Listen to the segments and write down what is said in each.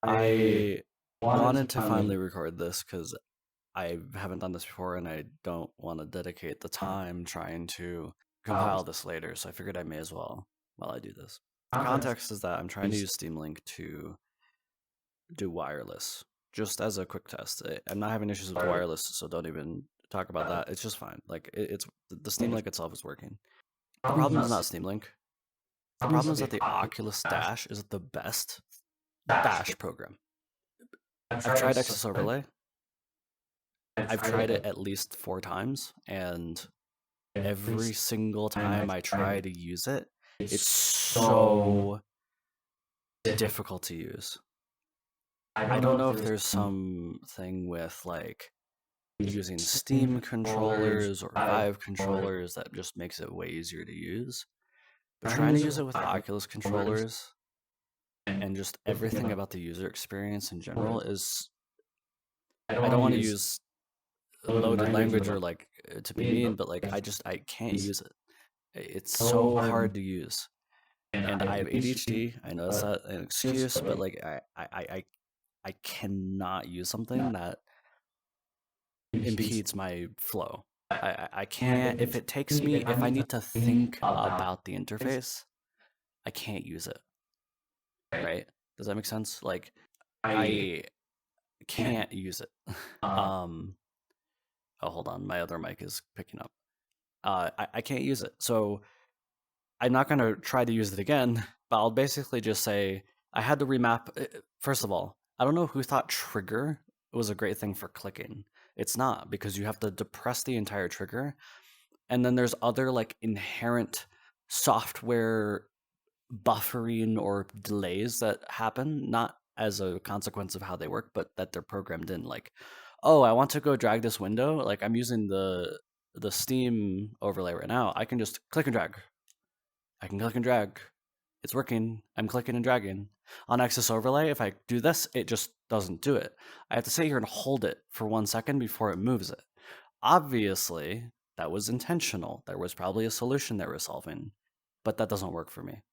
I wanted to finally record this because I haven't done this before and I don't want to dedicate the time trying to compile this later, so I figured I may as well while I do this. Context is that I'm trying to use Steam Link to do wireless, just as a quick test. I'm not having issues with wireless, so don't even talk about that. It's just fine. Like, it's the Steam Link itself is working. The problem is not Steam Link. The problem is that the Oculus Dash is the best Dash program. I've tried Access Overlay. I've tried it at least 4 times, and every single time I try to use it, it's so difficult to use. I don't know if there's something with like using Steam controllers or Vive controllers that just makes it way easier to use. But trying to use it with Oculus controllers and just everything about the user experience in general is, I don't want to use loaded language or like to be mean, but like I can't use it. It's so hard to use, and I have ADHD. I know that's not an excuse, but like I cannot use something that impedes my flow. I can't, if it takes me, if I need to think about the interface, I can't use it. Right? Does that make sense? Like, I can't use it. Oh, hold on, my other mic is picking up. I can't use it. So I'm not going to try to use it again, but I'll basically just say I had to remap. First of all, I don't know who thought trigger was a great thing for clicking. It's not, because you have to depress the entire trigger. And then there's other like inherent software buffering or delays that happen, not as a consequence of how they work, but that they're programmed in. Like, oh, I want to go drag this window. Like, I'm using the Steam overlay right now. I can just click and drag. I can click and drag. It's working. I'm clicking and dragging. On Access Overlay, if I do this, it just doesn't do it. I have to sit here and hold it for 1 second before it moves it. Obviously, that was intentional. There was probably a solution they were solving, but that doesn't work for me.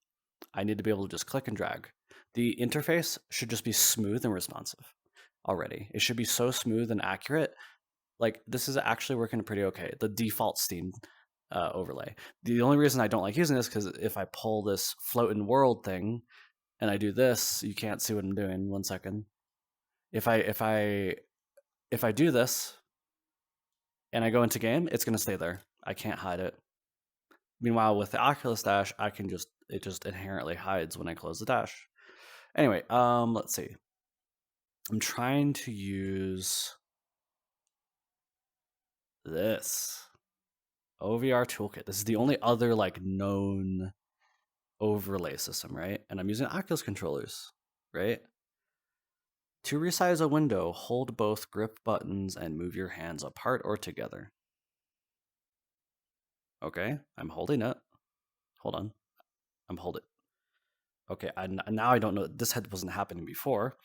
I need to be able to just click and drag. The interface should just be smooth and responsive already. It should be so smooth and accurate. Like, this is actually working pretty okay. The default Steam overlay. The only reason I don't like using this, because if I pull this floating world thing and I do this, you can't see what I'm doing. 1 second. If I do this and I go into game, it's gonna stay there. I can't hide it. Meanwhile, with the Oculus Dash, it just inherently hides when I close the dash. Anyway, let's see. I'm trying to use this OVR toolkit. This is the only other like known overlay system, right? And I'm using Oculus controllers, right? To resize a window, hold both grip buttons and move your hands apart or together. Okay, I'm holding it. Hold on. I'm holding. Okay, now I don't know. This wasn't happening before.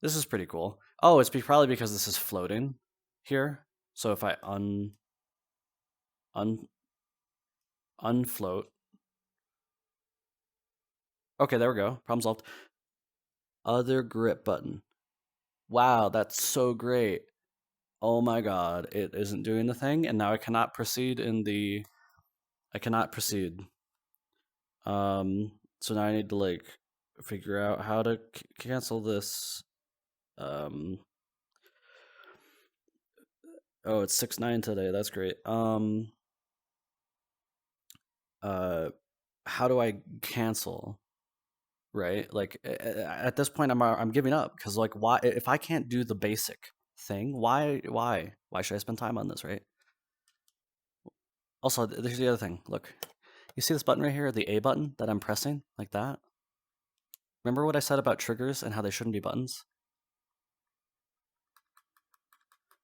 This is pretty cool. Oh, it's probably because this is floating here. So if I unfloat. Okay, there we go. Problem solved. Other grip button. Wow, that's so great. Oh my god, it isn't doing the thing, and now I cannot proceed I cannot proceed. So now I need to like figure out how to cancel this. Oh, it's 6-9 today. That's great. How do I cancel? Right? Like at this point, I'm giving up, because like, why, if I can't do the basic thing, why should I spend time on this, right? Also, there's the other thing. Look, you see this button right here, the A button that I'm pressing like that? Remember what I said about triggers and how they shouldn't be buttons?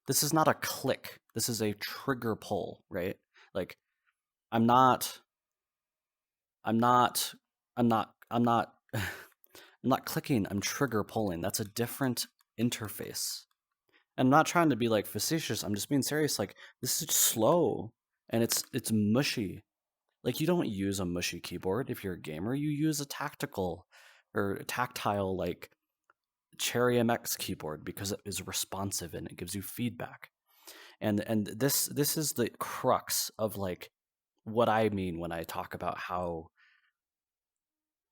This is not a click. This is a trigger pull, right? Like, I'm not I'm not I'm not I'm not I'm not clicking, I'm trigger pulling. That's a different interface. I'm not trying to be like facetious. I'm just being serious. Like, this is slow and it's mushy. Like, you don't use a mushy keyboard if you're a gamer. You use a tactical or tactile, like Cherry MX keyboard because it is responsive and it gives you feedback. And this is the crux of like what I mean when I talk about how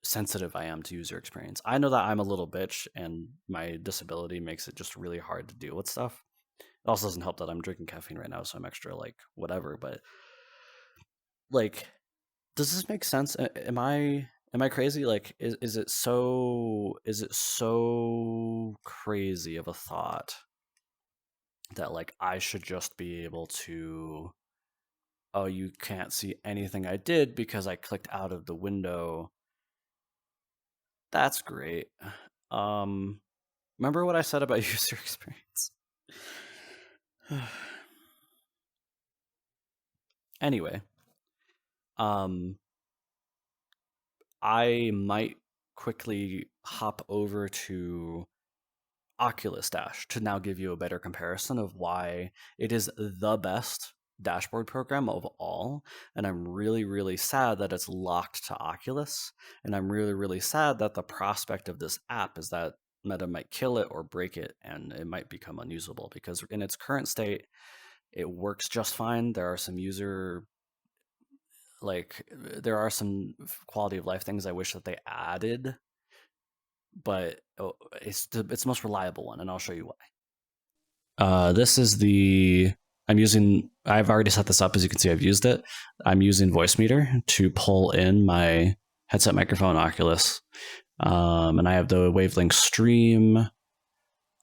sensitive I am to user experience. I know that I'm a little bitch and my disability makes it just really hard to deal with stuff. It also doesn't help that I'm drinking caffeine right now, so I'm extra like whatever, but like does this make sense? Am I crazy? Like is it so crazy of a thought that like I should just be able to, oh, you can't see anything I did because I clicked out of the window. That's great. Remember what I said about user experience? Anyway, I might quickly hop over to Oculus Dash to now give you a better comparison of why it is the best dashboard program of all. And I'm really, really sad that it's locked to Oculus. And I'm really, really sad that the prospect of this app is that Meta might kill it or break it and it might become unusable because in its current state, it works just fine. There are some there are some quality of life things I wish that they added, but it's the most reliable one, and I'll show you why. This is I've already set this up. As you can see, I've used it. I'm using Voicemeeter to pull in my headset microphone Oculus, and I have the wavelength stream.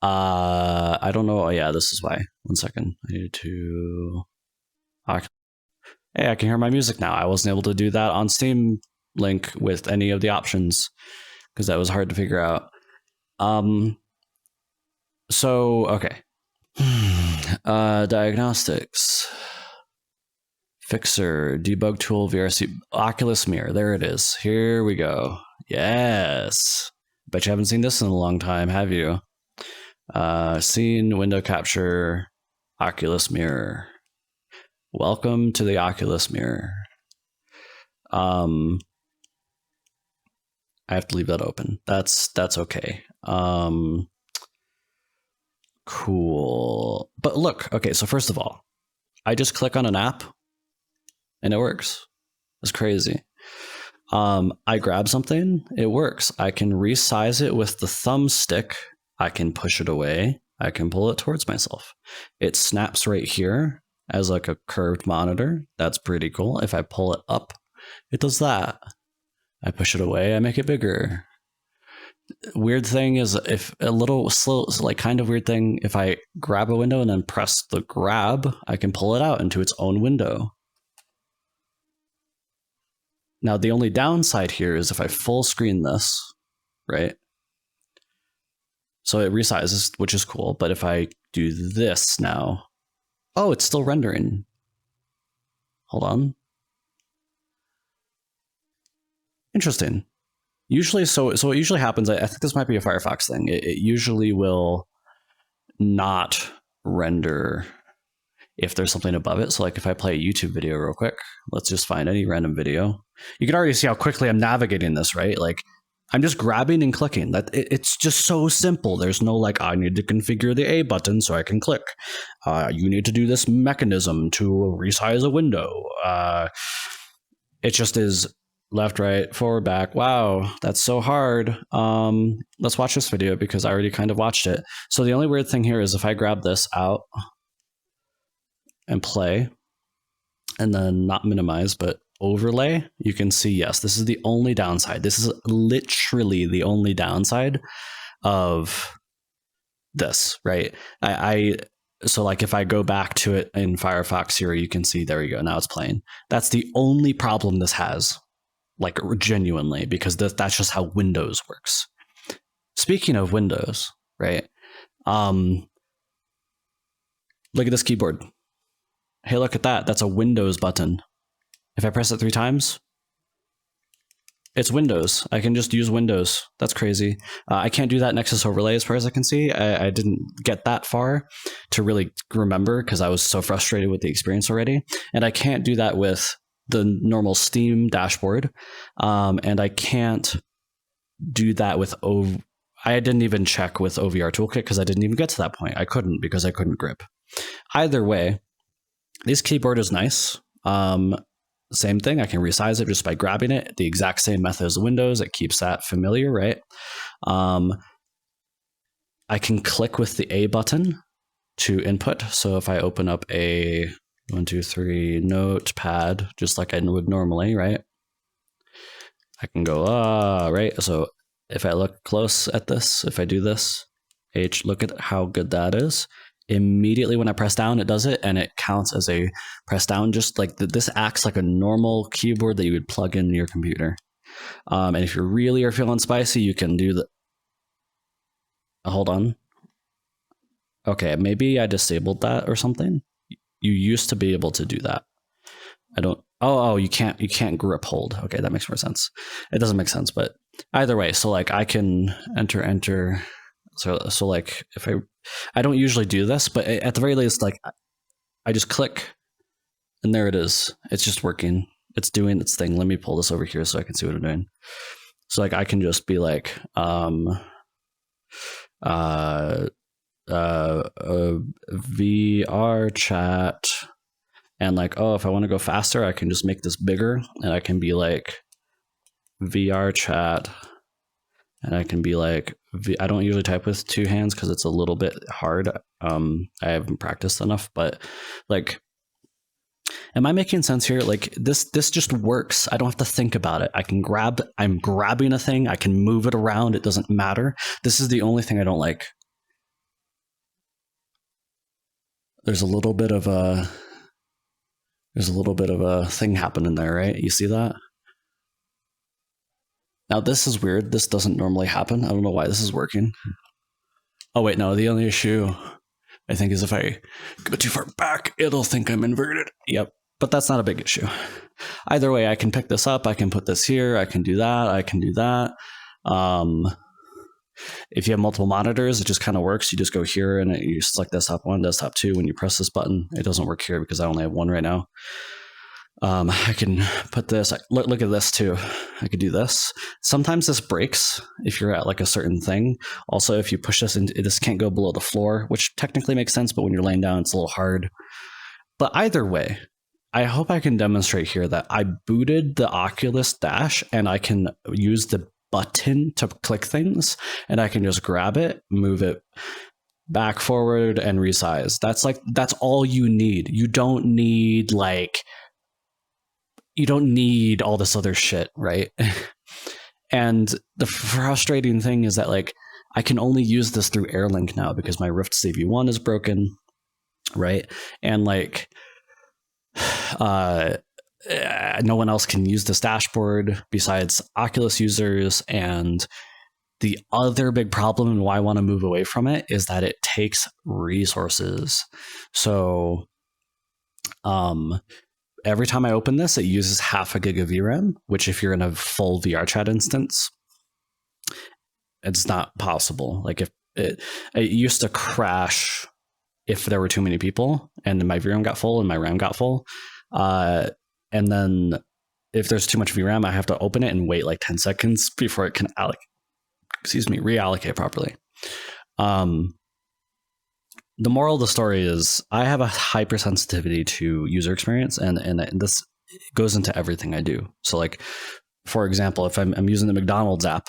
I don't know. Oh yeah, this is why. 1 second. I need to. Hey, I can hear my music now. I wasn't able to do that on Steam Link with any of the options because that was hard to figure out. So, okay. Diagnostics. Fixer, debug tool, VRC, Oculus Mirror. There it is. Here we go. Yes. Bet you haven't seen this in a long time, have you? Scene, window capture, Oculus Mirror. Welcome to the Oculus Mirror. I have to leave that open. That's okay. Cool. But look, okay, so first of all, I just click on an app and it works. It's crazy. I grab something, it works. I can resize it with the thumbstick. I can push it away. I can pull it towards myself. It snaps right here as like a curved monitor. That's pretty cool. If I pull it up, it does that. I push it away, I make it bigger. Weird thing is if a little slow, like kind of weird thing, if I grab a window and then press the grab, I can pull it out into its own window. Now, the only downside here is if I full screen this, right? So it resizes, which is cool. But if I do this now, oh, it's still rendering. Hold on. Interesting. Usually, so what usually happens, I think this might be a Firefox thing. It usually will not render if there's something above it. So like if I play a YouTube video real quick, let's just find any random video. You can already see how quickly I'm navigating this, right? Like I'm just grabbing and clicking. It's just so simple. There's no like, I need to configure the A button so I can click. You need to do this mechanism to resize a window. It just is left, right, forward, back. Wow, that's so hard. Let's watch this video because I already kind of watched it. So the only weird thing here is if I grab this out and play, and then not minimize, but overlay, you can see, yes, this is the only downside. This is literally the only downside of this, right? So like if I go back to it in Firefox here, you can see, there you go, now it's playing. That's the only problem this has, like genuinely, because that's just how Windows works. Speaking of Windows, right? Look at this keyboard. Hey, look at that. That's a Windows button. If I press it 3 times, it's Windows. I can just use Windows. That's crazy. I can't do that Nexus overlay as far as I can see. I didn't get that far to really remember because I was so frustrated with the experience already. And I can't do that with the normal Steam dashboard. And I can't do that with I didn't even check with OVR Toolkit because I didn't even get to that point. I couldn't because I couldn't grip. Either way, this keyboard is nice. Same thing, I can resize it just by grabbing it. The exact same method as Windows. It keeps that familiar, right? I can click with the A button to input. So if I open up a 1, 2, 3 notepad, just like I would normally, right? I can go, right? So if I look close at this, if I do this, H, look at how good that is. Immediately when I press down, it does it, and it counts as a press down, just like this acts like a normal keyboard that you would plug in your computer. And if you really are feeling spicy, you can do the... Hold on. Okay, maybe I disabled that or something. You used to be able to do that. I don't... Oh, you can't grip hold. Okay, that makes more sense. It doesn't make sense, but either way, so like I can enter. So like if I don't usually do this, but at the very least, like I just click and there it is. It's just working. It's doing its thing. Let me pull this over here so I can see what I'm doing. So like I can just be like, VR chat, and like, oh, if I want to go faster, I can just make this bigger, and I can be like VR chat, and I can be like, I don't usually type with two hands because it's a little bit hard. I haven't practiced enough, but like, am I making sense here? Like this just works. I don't have to think about it. I'm grabbing a thing. I can move it around. It doesn't matter. This is the only thing I don't like. There's a little bit of a thing happening there, right? You see that? Now this is weird. This doesn't normally happen. I don't know why this is working. Oh wait, no, the only issue I think is if I go too far back, it'll think I'm inverted. Yep, but that's not a big issue. Either way, I can pick this up. I can put this here. I can do that. I can do that. If you have multiple monitors, it just kind of works. You just go here and you select desktop 1, desktop 2. When you press this button, it doesn't work here because I only have one right now. I can put this, look at this too. I could do this. Sometimes this breaks if you're at like a certain thing. Also, if you push this into, this can't go below the floor, which technically makes sense, but when you're laying down, it's a little hard. But either way, I hope I can demonstrate here that I booted the Oculus Dash and I can use the button to click things, and I can just grab it, move it back, forward, and resize. That's all you need. You don't need all this other shit, right? And the frustrating thing is that like I can only use this through AirLink now because my Rift CV1 is broken, right? And like no one else can use this dashboard besides Oculus users. And the other big problem and why I want to move away from it is that it takes resources. So every time I open this, it uses 0.5 gig of VRAM, which if you're in a full VR chat instance, it's not possible. Like if it used to crash if there were too many people and my VRAM got full and my RAM got full. And then if there's too much VRAM, I have to open it and wait like 10 seconds before it can reallocate properly. The moral of the story is I have a hypersensitivity to user experience, and this goes into everything I do. So like, for example, if I'm using the McDonald's app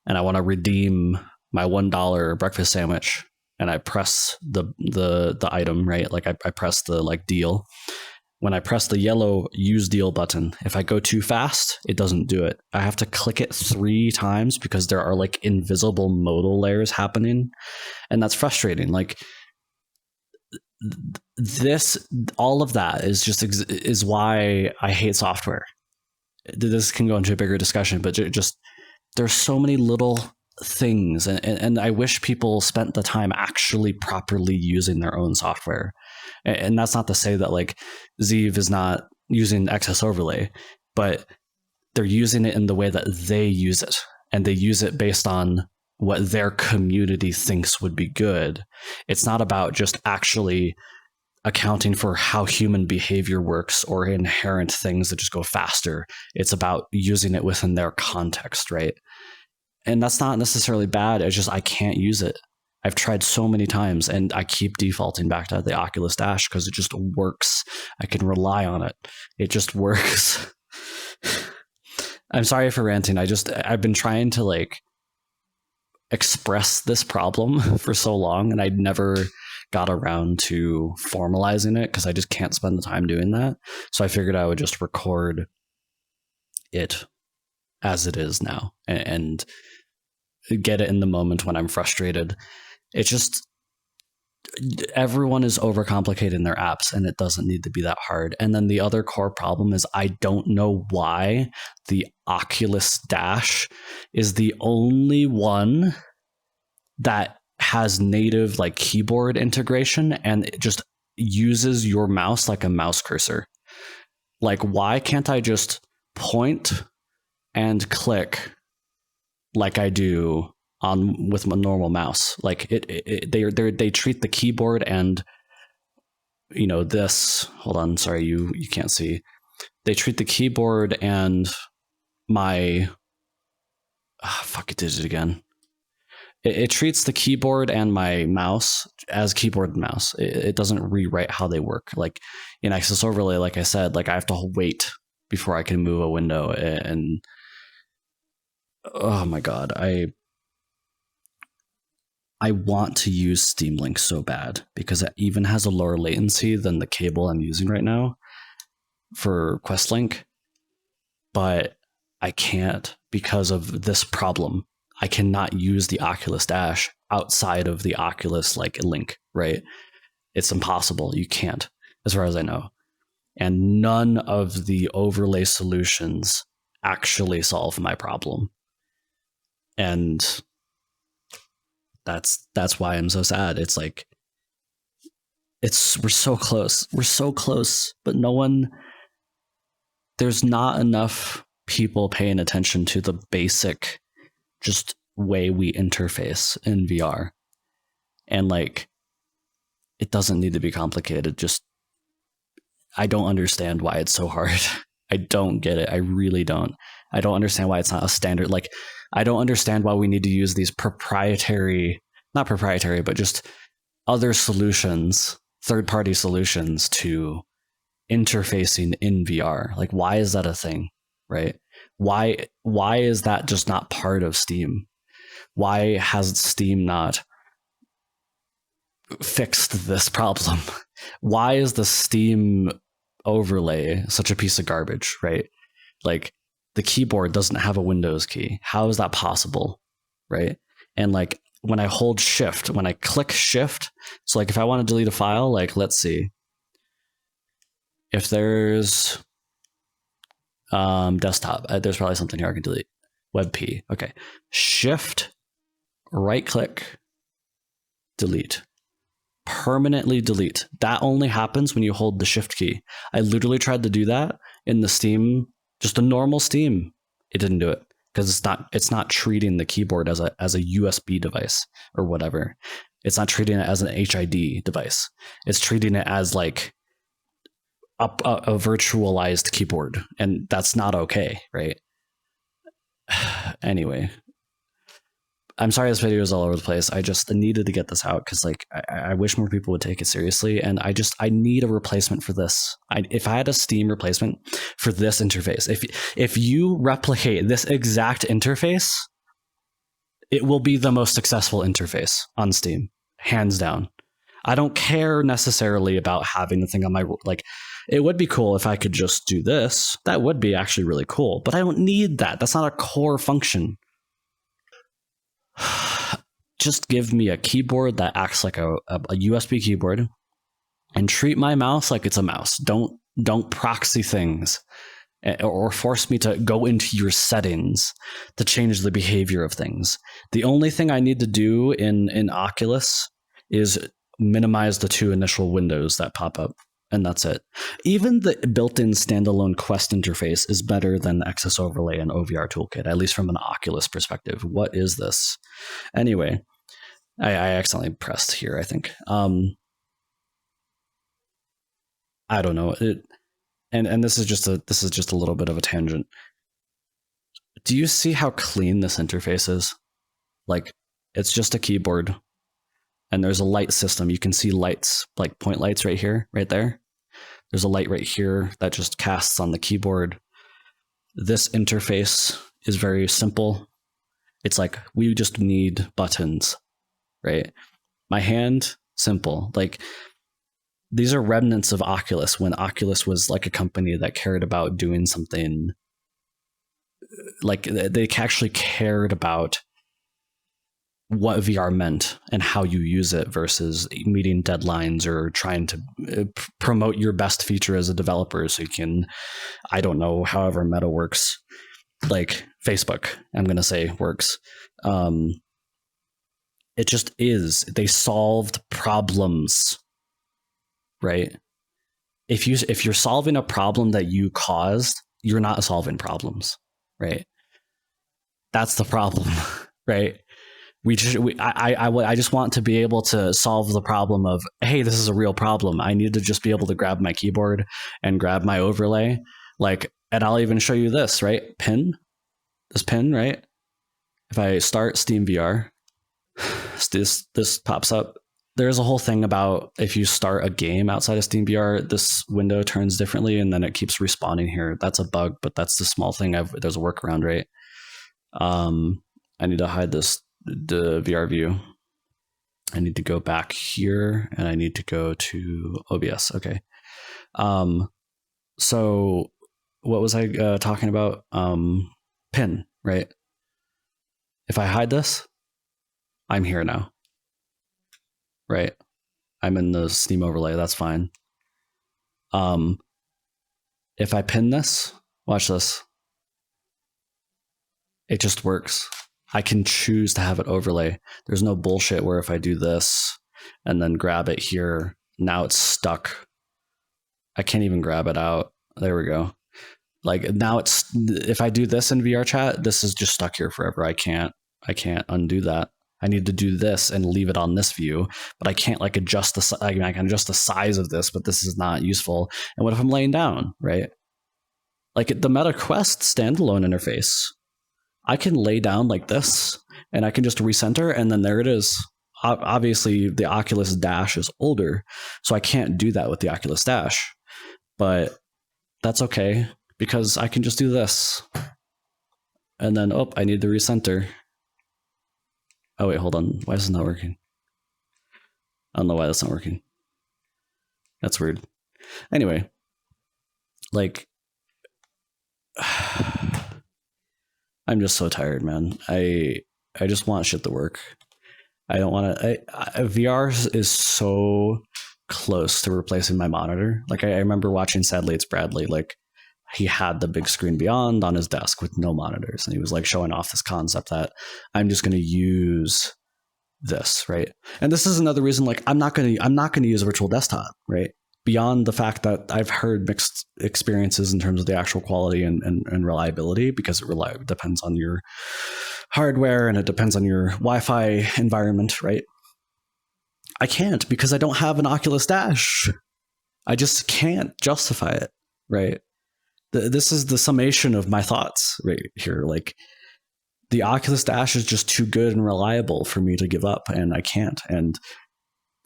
and I want to redeem my $1 breakfast sandwich and I press the item, right? Like I press the like deal. When I press the yellow use deal button, if I go too fast, it doesn't do it. I have to click it 3 times because there are like invisible modal layers happening. And that's frustrating. Like all of that is why I hate software. This can go into a bigger discussion, but just there's so many little things. And I wish people spent the time actually properly using their own software. And that's not to say that like Zeev is not using XS overlay, but they're using it in the way that they use it. And they use it based on what their community thinks would be good. It's not about just actually accounting for how human behavior works or inherent things that just go faster. It's about using it within their context, right? And that's not necessarily bad. It's just I can't use it. I've tried so many times and I keep defaulting back to the Oculus Dash because it just works. I can rely on it. It just works. I'm sorry for ranting. I've been trying to like express this problem for so long and I never got around to formalizing it because I just can't spend the time doing that. So I figured I would just record it as it is now and get it in the moment when I'm frustrated. It's just everyone is overcomplicating their apps and it doesn't need to be that hard. And then the other core problem is I don't know why the Oculus Dash is the only one that has native like keyboard integration and it just uses your mouse like a mouse cursor. Like, why can't I just point and click like I do on with my normal mouse? Like they treat the keyboard and this. Hold on, sorry, you can't see. They treat the keyboard and my fuck, it did it again. It treats the keyboard and my mouse as keyboard and mouse. It doesn't rewrite how they work. Like in Access Overlay, like I said, like I have to wait before I can move a window. And oh my god, I want to use Steam Link so bad because it even has a lower latency than the cable I'm using right now for QuestLink, but I can't because of this problem. I cannot use the Oculus Dash outside of the Oculus like link, right? It's impossible. You can't, as far as I know. And none of the overlay solutions actually solve my problem. And that's why I'm so sad. It's like we're so close. We're so close, but there's not enough people paying attention to the basic just way we interface in VR. And like it doesn't need to be complicated. Just I don't understand why it's so hard. I don't get it. I really don't. I don't understand why it's not a standard. Like I don't understand why we need to use these not proprietary, but just other solutions, third-party solutions to interfacing in VR. Like why is that a thing, right? Why is that just not part of Steam? Why has Steam not fixed this problem? Why is the Steam overlay such a piece of garbage, right? Like the keyboard doesn't have a Windows key. How is that possible, right? And like when I hold shift, when I click shift, so like if I want to delete a file, like let's see. If there's desktop, there's probably something here I can delete. WebP, okay. Shift, right click, delete. Permanently delete. That only happens when you hold the shift key. I literally tried to do that in the Steam, just a normal Steam. It didn't do it because it's not treating the keyboard as a USB device or whatever. It's not treating it as an HID device. It's treating it as like a virtualized keyboard, and that's not okay, right? Anyway, I'm sorry this video is all over the place. I just needed to get this out because like I wish more people would take it seriously, and I need a replacement for this. If I had a Steam replacement for this interface, if you replicate this exact interface, it will be the most successful interface on Steam, hands down. I don't care necessarily about having the thing on my like. It would be cool if I could just do this. That would be actually really cool, but I don't need that. That's not a core function. Just give me a keyboard that acts like a USB keyboard and treat my mouse like it's a mouse. Don't proxy things or force me to go into your settings to change the behavior of things. The only thing I need to do in Oculus is minimize the two initial windows that pop up, and that's it. Even the built-in standalone Quest interface is better than Access Overlay and OVR Toolkit, at least from an Oculus perspective. What is this? Anyway, I accidentally pressed here, I think. I don't know. And this is just a little bit of a tangent. Do you see how clean this interface is? Like, it's just a keyboard, and there's a light system. You can see lights, like point lights right here, right there. There's a light right here that just casts on the keyboard. This interface is very simple. It's like, we just need buttons, right? My hand, simple. Like, these are remnants of Oculus, when Oculus was like a company that cared about doing something, like they actually cared about what VR meant and how you use it versus meeting deadlines or trying to promote your best feature as a developer so you can, I don't know, however Meta works, like Facebook, I'm going to say, works. It just is. They solved problems, right? If you're solving a problem that you caused, you're not solving problems, right? That's the problem, right? I just want to be able to solve the problem of, hey, this is a real problem. I need to just be able to grab my keyboard and grab my overlay, like, and I'll even show you this, right? This pin, right? If I start Steam VR, this pops up. There's a whole thing about if you start a game outside of Steam VR, this window turns differently and then it keeps respawning here. That's a bug, but that's the small thing. There's a workaround, right? I need to hide the VR view. I need to go back here and I need to go to OBS. Okay. So what was I talking about? Pin, right? If I hide this, I'm here now, right? I'm in the Steam overlay. That's fine. If I pin this, watch this. It just works. I can choose to have it overlay. There's no bullshit where if I do this and then grab it here, now it's stuck. I can't even grab it out. There we go. Like, now it's, if I do this in VR chat, this is just stuck here forever. I can't undo that. I need to do this and leave it on this view, but I can't like adjust I can adjust the size of this, but this is not useful. And what if I'm laying down, right? Like the Meta Quest standalone interface, I can lay down like this and I can just recenter and then there it is. Obviously the Oculus Dash is older, so I can't do that with the Oculus Dash, but that's okay because I can just do this. And then, oh, I need to recenter. Oh wait, hold on. Why is this not working? I don't know why that's not working. That's weird. Anyway, like, I'm just so tired, man. I just want shit to work. I don't want to. VR is so close to replacing my monitor. Like I remember watching Sadly It's Bradley. Like he had the big screen beyond on his desk with no monitors, and he was like showing off this concept that I'm just going to use this, right? And this is another reason. Like I'm not going to use a virtual desktop, right? Beyond the fact that I've heard mixed experiences in terms of the actual quality and reliability, because it depends on your hardware and it depends on your Wi-Fi environment, right? I can't because I don't have an Oculus Dash. I just can't justify it, right? This is the summation of my thoughts right here. Like the Oculus Dash is just too good and reliable for me to give up, and I can't. And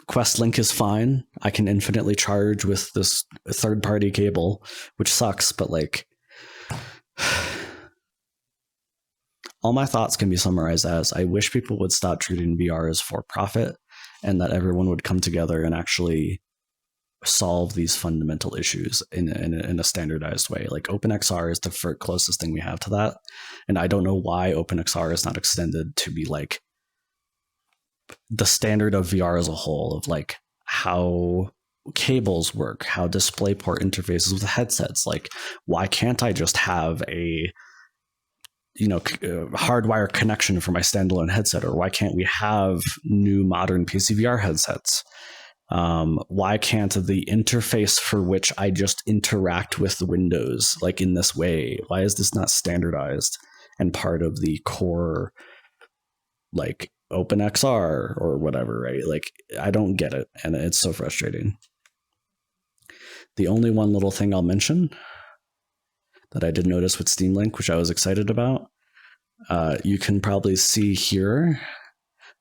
Quest Link is fine. I can infinitely charge with this third-party cable, which sucks, but like all my thoughts can be summarized as I wish people would stop treating VR as for profit and that everyone would come together and actually solve these fundamental issues in a standardized way. Like OpenXR is the closest thing we have to that. And I don't know why OpenXR is not extended to be like the standard of VR as a whole, of like how cables work, how DisplayPort interfaces with headsets. Like, why can't I just have a hardwire connection for my standalone headset? Or why can't we have new modern PCVR headsets? Why can't the interface for which I just interact with Windows like in this way, why is this not standardized and part of the core like OpenXR or whatever, right? Like I don't get it, and it's so frustrating. The only one little thing I'll mention that I did notice with Steam Link, which I was excited about, You can probably see here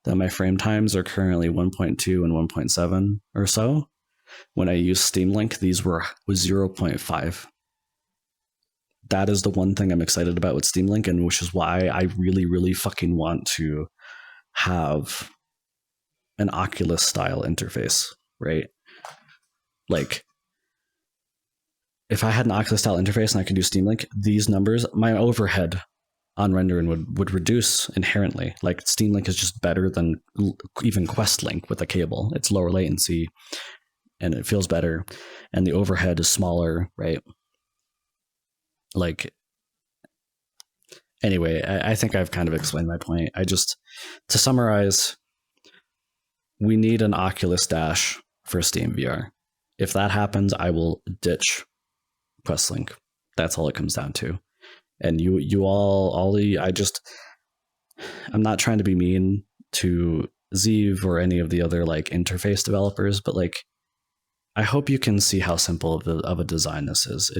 that my frame times are currently 1.2 and 1.7 or so. When I use Steam Link, these was 0.5. That is the one thing I'm excited about with Steam Link, and which is why I really, really fucking want to have an Oculus style interface, right? Like, if I had an Oculus style interface and I could do Steam Link, these numbers, my overhead on rendering would reduce inherently. Like, Steam Link is just better than even Quest Link with a cable. It's lower latency and it feels better, and the overhead is smaller, right? Like, anyway, I think I've kind of explained my point. To summarize, we need an Oculus Dash for Steam VR. If that happens, I will ditch Quest Link. That's all it comes down to. And I'm not trying to be mean to Zeev or any of the other like interface developers, but like, I hope you can see how simple of a design this is.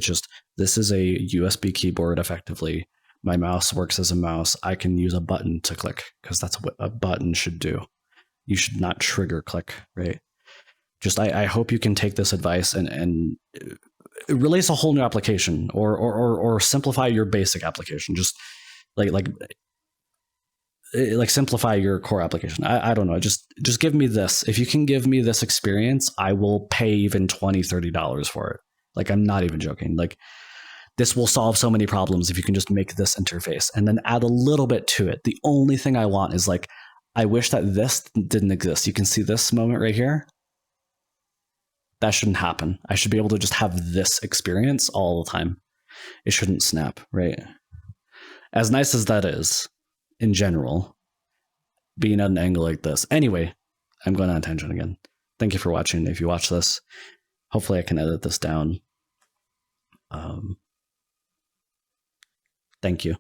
This is a USB keyboard effectively. My mouse works as a mouse. I can use a button to click because that's what a button should do. You should not trigger click, right? I hope you can take this advice and release a whole new application or simplify your basic application. Just like simplify your core application. I don't know. Just give me this. If you can give me this experience, I will pay even $20-$30 for it. Like, I'm not even joking. Like, this will solve so many problems if you can just make this interface and then add a little bit to it. The only thing I want is like, I wish that this didn't exist. You can see this moment right here. That shouldn't happen. I should be able to just have this experience all the time. It shouldn't snap, right? As nice as that is, in general, being at an angle like this. Anyway, I'm going on a tangent again. Thank you for watching. If you watch this, hopefully I can edit this down. Thank you.